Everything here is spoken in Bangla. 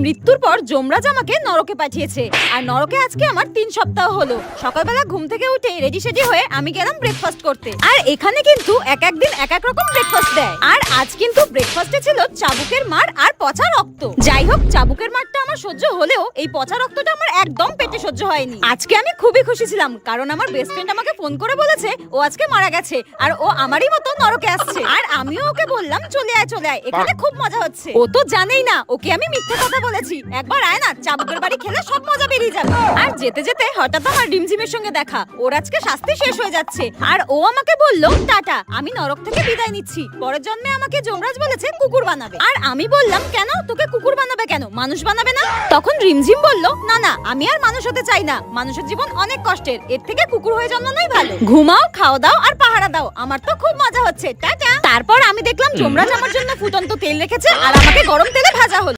মৃত্যুর পর যমরাজ আমাকে নরকে পাঠিয়েছে। আর নরকে আজকে আমার 3 সপ্তাহ হলো। সকালবেলা ঘুম থেকে উঠে রেডি সেডি হয়ে আমি গেলাম ব্রেকফাস্ট করতে। আর এখানে কিন্তু এক এক দিন এক এক রকম ব্রেকফাস্ট দেয়। আর আজ কিন্তু ব্রেকফাস্টে ছিল চাবুকের মার আর পচা রক্ত। যাই হোক, চাবুকের মারটা আমার সহ্য হলেও এই পচা রক্তটা আমার একদম পেটে সহ্য হয়নি। আজকে আমি খুবই খুশি ছিলাম, কারণ আমার বেস্ট ফ্রেন্ড আমাকে ফোন করে বলেছে ও আজকে মারা গেছে আর ও আমারই মতো নরকে আসছে। আর আমিও ওকে বললাম চলে আয় চলে আয়, এখানে খুব মজা হচ্ছে। ও তো জানেই না ওকে আমি মিথ্যে কথা বলেছি। একবার আয় না, চাবুকের বাড়ি খেলে সব মজা বেরিয়ে যাবে। আর যেতে যেতে হঠাৎ আমার রিমঝিমের সঙ্গে দেখা। ওর আজকে শাস্তি শেষ হয়ে যাচ্ছে আর ও আমাকে বলল টাটা, আমি নরক থেকে বিদায় নিচ্ছি। পরের জন্মে আমাকে যমরাজ বলেছে কুকুর বানাবে। আর আমি বললাম কেন, তোকে কুকুর বানাবে কেন, মানুষ বানাবে না? তখন রিমঝিম বলল না না, আমি আর মানুষ হতে চাই না। মানুষের জীবন অনেক কষ্টের, এর থেকে কুকুর হয়ে জন্মানোই ভালো। ঘুমাও, খাওয়া দাও আর পাহারা দাও, আমার তো খুব মজা হচ্ছে, টাটা। তারপর আমি দেখলাম যমরাজ আমার জন্য ফুটন্ত তেল রেখেছে আর আমাকে গরম তেলে ভাজা হলো।